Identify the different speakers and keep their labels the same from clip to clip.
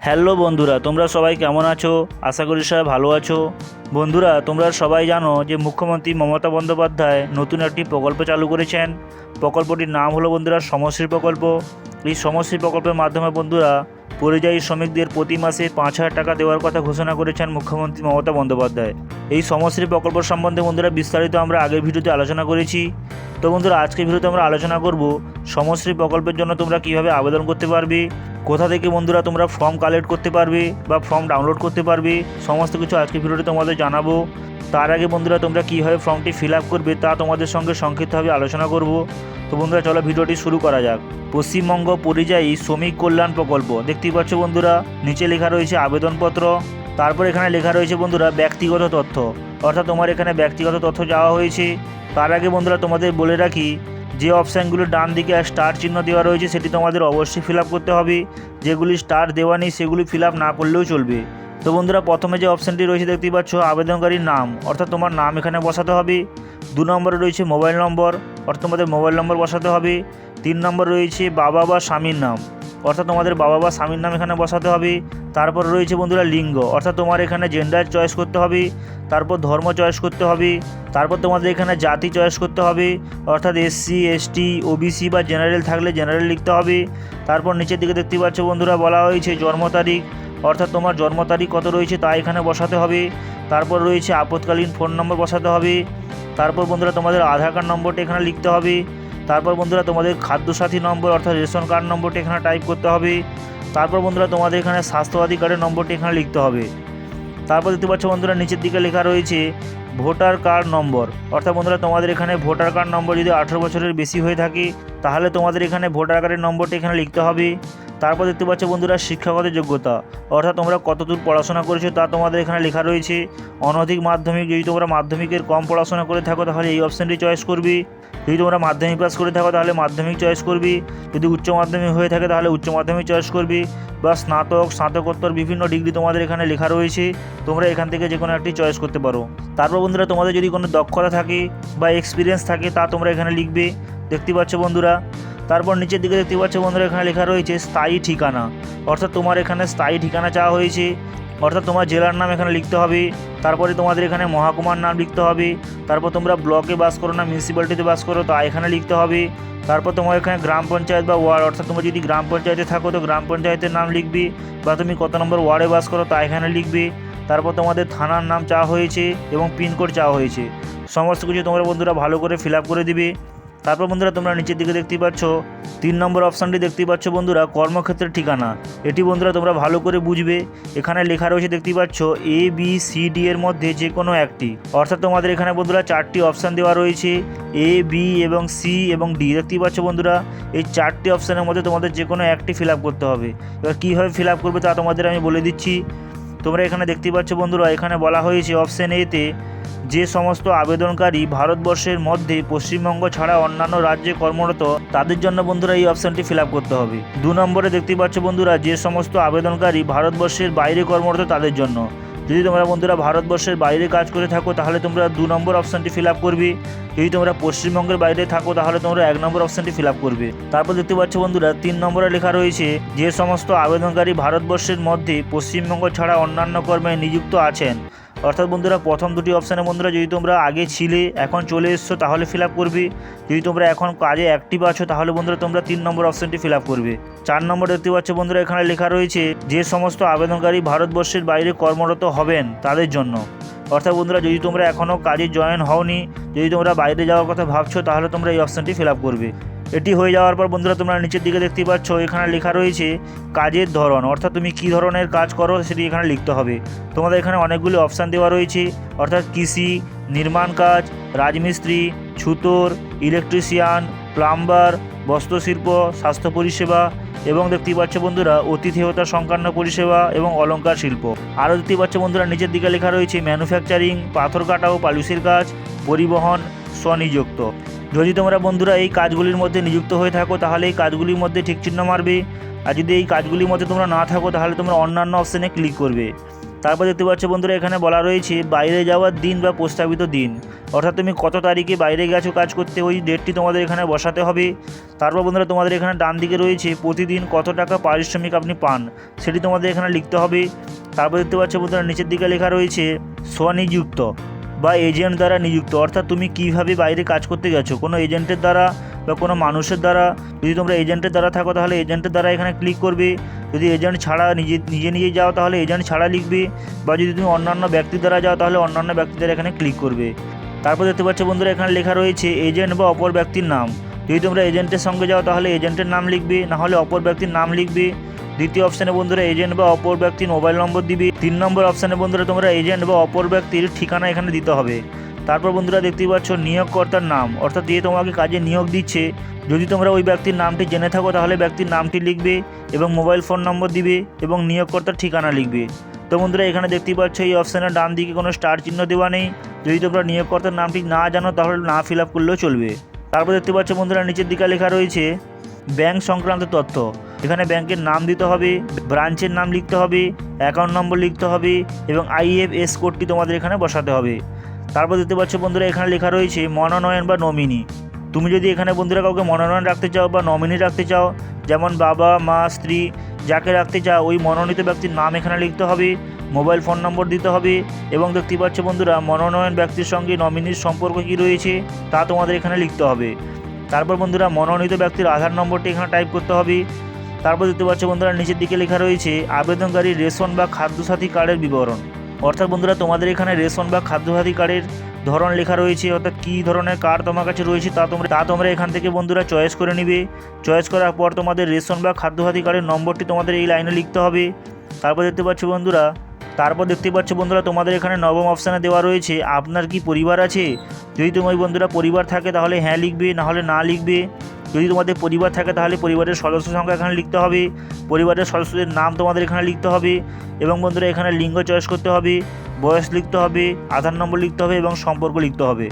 Speaker 1: Hello বন্ধুরা, তোমরা সবাই কেমন আছো? আশা করি সবাই ভালো আছো। বন্ধুরা, তোমরা সবাই জানো যে মুখ্যমন্ত্রী মমতা বন্দ্যোপাধ্যায় নতুন একটি প্রকল্প চালু করেছেন। প্রকল্পটির নাম হলো বন্ধুরা সমশ্রী প্রকল্প। এই সমশ্রী প্রকল্পের মাধ্যমে বন্ধুরা পরিযায়ী শ্রমিকদের প্রতি মাসে 5,000 টাকা দেওয়ার কথা ঘোষণা করেছেন মুখ্যমন্ত্রী মমতা বন্দ্যোপাধ্যায়। এই সমশ্রী প্রকল্প সম্বন্ধে বন্ধুরা বিস্তারিত আমরা আগের ভিডিওতে আলোচনা করেছি। তো বন্ধুরা, আজকের ভিডিওতে আমরা আলোচনা করব সমশ্রী প্রকল্পের জন্য তোমরা কীভাবে আবেদন করতে পারবে, কোথা থেকে বন্ধুরা তোমরা ফর্ম কালেক্ট করতে পারবে বা ফর্ম ডাউনলোড করতে পারবে, সমস্ত কিছু আজকের ভিডিওতে তোমাদের জানাবো। তার আগে বন্ধুরা তোমরা কীভাবে ফর্মটি ফিল আপ করবে তা তোমাদের সঙ্গে সংক্ষিপ্তভাবে আলোচনা করব। তো বন্ধুরা চলো ভিডিওটি শুরু করা যাক। পশ্চিমবঙ্গ পরিযায়ী শ্রমিক কল্যাণ প্রকল্প দেখতেই পাচ্ছ বন্ধুরা, নিচে লেখা রয়েছে আবেদনপত্র। তারপর এখানে লেখা রয়েছে বন্ধুরা ব্যক্তিগত তথ্য, অর্থাৎ তোমার এখানে ব্যক্তিগত তথ্য চাওয়া হয়েছে। তার আগে বন্ধুরা তোমাদের বলে রাখি, যে অপশানগুলো ডান দিকে স্টার চিহ্ন দেওয়া রয়েছে সেটি তোমাদের অবশ্যই ফিল আপ করতে হবে। যেগুলি স্টার দেওয়া নেই সেগুলি ফিল আপ না করলেও চলবে। তো বন্ধুরা প্রথমে যে অপশানটি রয়েছে দেখতেই পাচ্ছ আবেদনকারীর নাম, অর্থাৎ তোমার নাম এখানে বসাতে হবে। 2 নম্বরে রয়েছে মোবাইল নম্বর, অর্থাৎ তোমাদের মোবাইল নম্বর বসাতে হবে। 3 নম্বর রয়েছে বাবা বা স্বামীর নাম, অর্থাৎ তোমাদের বাবা বা স্বামীর নাম এখানে বসাতে হবে। তারপর রয়েছে বন্ধুরা লিঙ্গ, অর্থাৎ তোমার এখানে জেন্ডার চয়েস করতে হবে। তারপর ধর্ম চয়েস করতে হবে। তারপর তোমাদের এখানে জাতি চয়েস করতে হবে, অর্থাৎ এসসি, এসটি, ওবিসি বা জেনারেল থাকলে জেনারেল লিখতে হবে। তারপর নিচের দিকে দেখতে পাচ্ছ বন্ধুরা বলা হয়েছে জন্ম তারিখ, অর্থাৎ তোমার জন্ম তারিখ কত রয়েছে তা এখানে বসাতে হবে। তারপর রয়েছে আপৎকালীন ফোন নম্বর বসাতে হবে। তারপর বন্ধুরা তোমাদের আধার কার্ড নম্বরটা এখানে লিখতে হবে। তারপর বন্ধুরা তোমাদের খাদ্যসাথী নম্বর অর্থাৎ রেশন কার্ড নম্বরটা এখানে টাইপ করতে হবে। তারপর বন্ধুরা তোমাদের এখানে স্বাস্থ্যসাথী কার্ডের নম্বরটি এখানে লিখতে হবে। তারপর দেখতে পাচ্ছ বন্ধুরা নিচের দিকে লেখা রয়েছে ভোটার কার্ড নম্বর, অর্থাৎ বন্ধুরা তোমাদের এখানে ভোটার কার্ড নম্বর যদি 18 বছরের বেশি হয়ে থাকে তাহলে তোমাদের এখানে ভোটার কার্ডের নম্বরটি এখানে লিখতে হবে। তারপর দেখতে পাচ্ছ বন্ধুরা শিক্ষাগত যোগ্যতা, অর্থাৎ তোমরা কতদূর পড়াশোনা করেছো তা তোমাদের এখানে লেখা রয়েছে। অনধিক মাধ্যমিক, যদি তোমরা মাধ্যমিকের কম পড়াশোনা করে থাকো তাহলে এই অপশানটি চয়েস করবি। যদি তোমরা মাধ্যমিক পাস করে থাকো তাহলে মাধ্যমিক চয়েস করবি। যদি উচ্চ মাধ্যমিক হয়ে থাকে তাহলে উচ্চ মাধ্যমিক চয়েস করবি, বা স্নাতক, স্নাতকোত্তর বিভিন্ন ডিগ্রি তোমাদের এখানে লেখা রয়েছে। তোমরা এখান থেকে যে কোনো একটি চয়েস করতে পারো। তারপর বন্ধুরা তোমাদের যদি কোনো দক্ষতা থাকে বা এক্সপিরিয়েন্স থাকে তা তোমরা এখানে লিখবে, দেখতে পাচ্ছ বন্ধুরা। তারপর নিচের দিকে দেখতে পাচ্ছ বন্ধুরা এখানে লেখা রয়েছে স্থায়ী ঠিকানা, অর্থাৎ তোমার এখানে স্থায়ী ঠিকানা চাওয়া হয়েছে, অর্থাৎ তোমার জেলার নাম এখানে লিখতে হবে। তারপরে তোমাদের এখানে মহকুমার নাম লিখতে হবে। তারপর তোমরা ব্লকে বাস করো না মিউনিসিপ্যালিটিতে বাস করো তা এখানে লিখতে হবে। তারপর তোমার এখানে গ্রাম পঞ্চায়েত বা ওয়ার্ড, অর্থাৎ তোমরা যদি গ্রাম পঞ্চায়েতে থাকো তো গ্রাম পঞ্চায়েতের নাম লিখবি, বা তুমি কত নম্বর ওয়ার্ডে বাস করো তা এখানে লিখবে। তারপর তোমাদের থানার নাম চাওয়া হয়েছে এবং পিনকোড চাওয়া হয়েছে। সমস্ত কিছু তোমরা বন্ধুরা ভালো করে ফিল আপ করে দিবে। তারপর বন্ধুরা তোমরা নিচের দিকে দেখতেই পাচ্ছ 3 নম্বর অপশানটি দেখতেই পাচ্ছ বন্ধুরা কর্মক্ষেত্রের ঠিকানা। এটি বন্ধুরা তোমরা ভালো করে বুঝবে। এখানে লেখা রয়েছে দেখতেই পাচ্ছ এ বি সি ডি এর মধ্যে যে কোনো একটি, অর্থাৎ তোমাদের এখানে বন্ধুরা 4টি অপশান দেওয়া রয়েছে, এ বি এবং সি এবং ডি দেখতেই পাচ্ছ বন্ধুরা। এই 4টি অপশানের মধ্যে তোমাদের যে কোনো একটি ফিল আপ করতে হবে। এবার কীভাবে ফিল আপ করবে তা তোমাদের আমি বলে দিচ্ছি। তোমরা এখানে দেখতেই পাচ্ছ বন্ধুরা, এখানে বলা হয়েছে অপশান এতে যে সমস্ত আবেদনকারী ভারতবর্ষের মধ্যে পশ্চিমবঙ্গ ছাড়া অন্যান্য রাজ্যে কর্মরত তাদের জন্য বন্ধুরা এই অপশানটি ফিল আপ করতে হবে। 2 নম্বরে দেখতেই পাচ্ছ বন্ধুরা যে সমস্ত আবেদনকারী ভারতবর্ষের বাইরে কর্মরত তাদের জন্য। যদি তোমরা বন্ধুরা ভারতবর্ষের বাইরে কাজ করে থাকো তাহলে তোমরা 2 নম্বর অপশানটি ফিল আপ করবে। যদি তোমরা পশ্চিমবঙ্গের বাইরে থাকো তাহলে তোমরা 1 নম্বর অপশানটি ফিল আপ করবে। তারপর দেখতে পাচ্ছ বন্ধুরা 3 নম্বরে লেখা রয়েছে যে সমস্ত আবেদনকারী ভারতবর্ষের মধ্যে পশ্চিমবঙ্গ ছাড়া অন্যান্য কর্মে নিযুক্ত আছেন, অর্থাৎ বন্ধুরা প্রথম দুটি অপশানে বন্ধুরা যদি তোমরা আগে ছিলে এখন চলে এসছো তাহলে ফিল আপ করবে। যদি তোমরা এখন কাজে অ্যাক্টিভ আছো তাহলে বন্ধুরা তোমরা 3 নম্বর অপশানটি ফিল আপ করবে। 4 নম্বর দেখতে পাচ্ছ বন্ধুরা এখানে লেখা রয়েছে যে সমস্ত আবেদনকারী ভারতবর্ষের বাইরে কর্মরত হবেন তাদের জন্য, অর্থাৎ বন্ধুরা যদি তোমরা এখনও কাজে জয়েন হওনি, যদি তোমরা বাইরে যাওয়ার কথা ভাবছো তাহলে তোমরা এই অপশানটি ফিল আপ করবে। এটি হয়ে যাওয়ার পর বন্ধুরা তোমরা নিচের দিকে দেখতেই পাচ্ছ এখানে লেখা রয়েছে কাজের ধরন, অর্থাৎ তুমি কী ধরনের কাজ করো সেটি এখানে লিখতে হবে। তোমাদের এখানে অনেকগুলি অপশান দেওয়া রয়েছে, অর্থাৎ কৃষি, নির্মাণ কাজ, রাজমিস্ত্রি, ছুতোর, ইলেকট্রিশিয়ান, প্লাম্বার, বস্ত্রশিল্প, স্বাস্থ্য পরিষেবা এবং দেখতেই পাচ্ছ বন্ধুরা অতিথেয়তা সংক্রান্ত পরিষেবা এবং অলংকার শিল্প। আরও দেখতেই পাচ্ছ বন্ধুরা নিচের দিকে লেখা রয়েছে ম্যানুফ্যাকচারিং, পাথর কাটা ও পালিশের কাজ, পরিবহন, স্বনিযুক্ত। যদি তোমরা বন্ধুরা এই কাজগুলির মধ্যে নিযুক্ত হয়ে থাকো তাহলে এই কাজগুলির মধ্যে ঠিক চিহ্ন মারবে, আর যদি এই কাজগুলির মধ্যে তোমরা না থাকো তাহলে তোমরা অন্যান্য অপশানে ক্লিক করবে। তারপর দেখতে পাচ্ছ বন্ধুরা এখানে বলা রয়েছে বাইরে যাওয়ার দিন বা প্রস্তাবিত দিন, অর্থাৎ তুমি কত তারিখে বাইরে গেছো কাজ করতে ওই ডেটটি তোমাদের এখানে বসাতে হবে। তারপর বন্ধুরা তোমাদের এখানে ডান দিকে রয়েছে প্রতিদিন কত টাকা পারিশ্রমিক আপনি পান সেটি তোমাদের এখানে লিখতে হবে। তারপর দেখতে পাচ্ছ বন্ধুরা নিচের দিকে লেখা রয়েছে স্বনিযুক্ত বা এজেন্ট দ্বারা নিযুক্ত, অর্থাৎ তুমি কীভাবে বাইরে কাজ করতে গেছো, কোনো এজেন্টের দ্বারা বা কোনো মানুষের দ্বারা। যদি তোমরা এজেন্টের দ্বারা থাকো তাহলে এজেন্টের দ্বারা এখানে ক্লিক করবে, যদি এজেন্ট ছাড়া নিজে যাও তাহলে এজেন্ট ছাড়া লিখবে, বা যদি তুমি অন্যান্য ব্যক্তির দ্বারা যাও তাহলে অন্যান্য ব্যক্তির দ্বারা এখানে ক্লিক করবে। তারপর দেখতে পাচ্ছ বন্ধুরা এখানে লেখা রয়েছে এজেন্ট বা অপর ব্যক্তির নাম, যদি তোমরা এজেন্টের সঙ্গে যাও তাহলে এজেন্টের নাম লিখবে, নাহলে অপর ব্যক্তির নাম লিখবে। দ্বিতীয় অপশানে বন্ধুরা এজেন্ট বা অপর ব্যক্তির মোবাইল নম্বর দিবে। 3 নম্বর অপশানে বন্ধুরা তোমরা এজেন্ট বা অপর ব্যক্তির ঠিকানা এখানে দিতে হবে। তারপর বন্ধুরা দেখতেই পাচ্ছ নিয়োগকর্তার নাম, অর্থাৎ যে তোমাকে কাজে নিয়োগ দিচ্ছে, যদি তোমরা ওই ব্যক্তির নামটি জেনে থাকো তাহলে ব্যক্তির নামটি লিখবে এবং মোবাইল ফোন নম্বর দিবে এবং নিয়োগকর্তার ঠিকানা লিখবে। তো বন্ধুরা এখানে দেখতেই পাচ্ছ এই অপশানের ডান দিকে কোনো স্টার চিহ্ন দেওয়া নেই, যদি তোমরা নিয়োগকর্তার নামটি না জানো তাহলে না ফিল আপ করলেও চলবে। তারপর দেখতে পাচ্ছ বন্ধুরা নিচের দিকে লেখা রয়েছে ব্যাংক সংক্রান্ত তথ্য, এখানে ব্যাংকের নাম দিতে হবে, ব্রাঞ্চের নাম লিখতে হবে, অ্যাকাউন্ট নম্বর লিখতে হবে এবং IFS কোডটি তোমাদের এখানে বসাতে হবে। তারপর দেখতে পাচ্ছ বন্ধুরা এখানে লেখা রয়েছে মনোনয়ন বা নমিনি, তুমি যদি এখানে বন্ধুরা কাউকে মনোনয়ন রাখতে চাও বা নমিনি রাখতে চাও, যেমন বাবা মা স্ত্রী যাকে রাখতে চাও ওই মনোনীত ব্যক্তির নাম এখানে লিখতে হবে, মোবাইল ফোন নম্বর দিতে হবে এবং দেখতে পাচ্ছ বন্ধুরা মনোনয়ন ব্যক্তির সঙ্গে নমিনির সম্পর্ক কী রয়েছে তা তোমাদের এখানে লিখতে হবে। তারপর বন্ধুরা মনোনীত ব্যক্তির আধার নম্বরটি এখানে টাইপ করতে হবে। তারপর দেখতে পাচ্ছ বন্ধুরা নিচের দিকে লেখা রয়েছে আবেদনকারীর রেশন বা খাদ্যসাথী কার্ডের বিবরণ, অর্থাৎ বন্ধুরা তোমাদের এখানে রেশন বা খাদ্যসাথী কার্ডের ধরন লেখা রয়েছে, অর্থাৎ কী ধরনের কার্ড তোমার কাছে রয়েছে তা তোমরা এখান থেকে বন্ধুরা চয়েস করে নিবে। চয়েস করার পর তোমাদের রেশন বা খাদ্যসাথী কার্ডের নম্বরটি তোমাদের এই লাইনে লিখতে হবে। তারপর দেখতে পাচ্ছ বন্ধুরা তোমাদের এখানে নবম অপশানে দেওয়া রয়েছে আপনার কি পরিবার আছে, যদি তোমার বন্ধুরা পরিবার থাকে তাহলে হ্যাঁ লিখবে, নাহলে না লিখবে। যদি তোমাদের পরিবার থাকে তাহলে পরিবারের সদস্য সংখ্যা এখানে লিখতে হবে, পরিবারের সদস্যদের নাম তোমাদের এখানে লিখতে হবে এবং বন্ধুরা এখানে লিঙ্গ চয়েস করতে হবে, বয়স লিখতে হবে, আধার নম্বর লিখতে হবে এবং সম্পর্ক লিখতে হবে।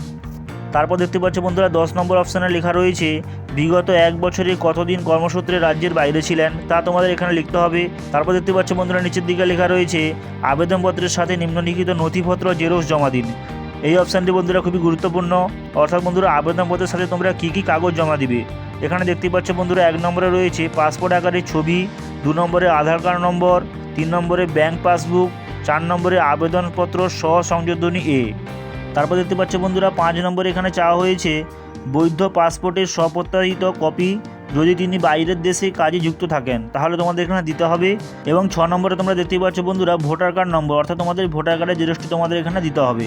Speaker 1: তারপর দেখতে পাচ্ছ বন্ধুরা 10 নম্বর অপশানে লেখা রয়েছে বিগত 1 বছরে কতদিন কর্মসূত্রে রাজ্যের বাইরে ছিলেন তা তোমাদের এখানে লিখতে হবে। তারপর দেখতে পাচ্ছ বন্ধুরা নিচের দিকে লেখা রয়েছে আবেদনপত্রের সাথে নিম্নলিখিত নথিপত্র জেরক্স জমা দিন। এই অপশানটি বন্ধুরা খুবই গুরুত্বপূর্ণ, অর্থাৎ বন্ধুরা আবেদনপত্রের সাথে তোমরা কী কী কাগজ জমা দিবে। এখানে দেখতে পাচ্ছ বন্ধুরা 1 নম্বরে রয়েছে পাসপোর্ট আকারের ছবি, 2 নম্বরে আধার কার্ড নম্বর, 3 নম্বরে ব্যাংক পাসবুক, 4 নম্বরে আবেদনপত্র সহ সংযোজনী এ। তারপর দেখতে পাচ্ছ বন্ধুরা 5 নম্বরে এখানে চাওয়া হয়েছে বৈধ পাসপোর্টের স্বপ্রত্যাশিত কপি, যদি তিনি বাইরের দেশে কাজে যুক্ত থাকেন তাহলে তোমাদের এখানে দিতে হবে। এবং 6 নম্বরে তোমরা দেখতে পাচ্ছ বন্ধুরা ভোটার কার্ড নম্বর, অর্থাৎ তোমাদের ভোটার কার্ডের জেরক্সটি তোমাদের এখানে দিতে হবে।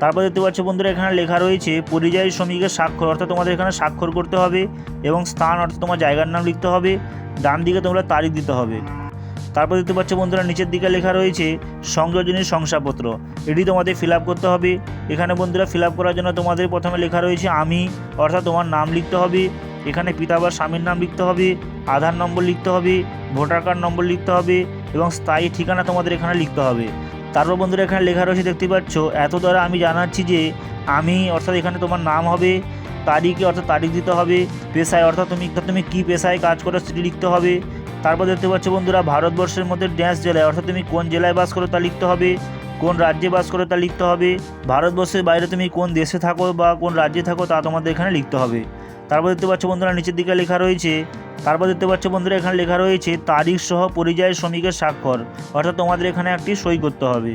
Speaker 1: তারপর দেখতে পাচ্ছ বন্ধুরা এখানে লেখা রয়েছে পরিযায়ী শ্রমিকের স্বাক্ষর, অর্থাৎ তোমাদের এখানে স্বাক্ষর করতে হবে এবং স্থান অর্থাৎ তোমার জায়গার নাম লিখতে হবে, ডান দিকে তোমরা তারিখ দিতে হবে। তারপর দেখতে পাচ্ছ বন্ধুরা নিচের দিকে লেখা রয়েছে সংযোজনী শংসাপত্র, এটি তোমাদের ফিল আপ করতে হবে। এখানে বন্ধুরা ফিল আপ করার জন্য তোমাদের প্রথমে লেখা রয়েছে আমি, অর্থাৎ তোমার নাম লিখতে হবে, এখানে পিতা বা স্বামীর নাম লিখতে হবে, আধার নম্বর লিখতে হবে, ভোটার কার্ড নম্বর লিখতে হবে এবং স্থায়ী ঠিকানা তোমাদের এখানে লিখতে হবে। তারপর বন্ধুরা এখানে লেখা রয়েছে দেখতে পাচ্ছ এত দ্বারা আমি জানাচ্ছি যে আমি, অর্থাৎ এখানে তোমার নাম হবে, তারিখে অর্থাৎ তারিখ দিতে হবে, পেশায় অর্থাৎ তুমি কী পেশায় কাজ করো সেটি লিখতে হবে। তারপর দেখতে পাচ্ছ বন্ধুরা ভারতবর্ষের মধ্যে ড্যাশ জেলায়, অর্থাৎ তুমি কোন জেলায় বাস করো তা লিখতে হবে, কোন রাজ্যে বাস করো তা লিখতে হবে, ভারতবর্ষের বাইরে তুমি কোন দেশে থাকো বা কোন রাজ্যে থাকো তা তোমাদের এখানে লিখতে হবে। তারপর দেখতে পাচ্ছ বন্ধুরা নিচের দিকে লেখা রয়েছে এখানে লেখা রয়েছে তারিখ সহ পরিযায়ী শ্রমিকের স্বাক্ষর, অর্থাৎ তোমাদের এখানে একটি সই করতে হবে,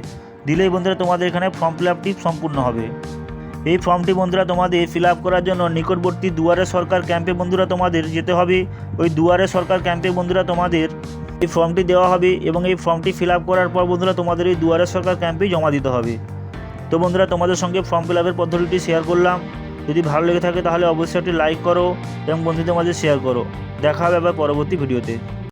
Speaker 1: দিলেই বন্ধুরা তোমাদের এখানে ফর্ম ফিল আপটি সম্পূর্ণ হবে। এই ফর্মটি বন্ধুরা তোমাদের ফিল আপ করার জন্য নিকটবর্তী দুয়ারে সরকার ক্যাম্পে বন্ধুরা তোমাদের যেতে হবে। ওই দুয়ারে সরকার ক্যাম্পে বন্ধুরা তোমাদের এই ফর্মটি দেওয়া হবে এবং এই ফর্মটি ফিল আপ করার পর বন্ধুরা তোমাদের এই দুয়ারে সরকার ক্যাম্পেই জমা দিতে হবে। তো বন্ধুরা তোমাদের সঙ্গে ফর্ম ফিল আপের পদ্ধতিটি শেয়ার করলাম, যদি ভালো লেগে থাকে তাহলে অবশ্যই একটি লাইক করো এবং বন্ধুদের মাঝে শেয়ার করো। দেখা হবে আবার পরবর্তী ভিডিওতে।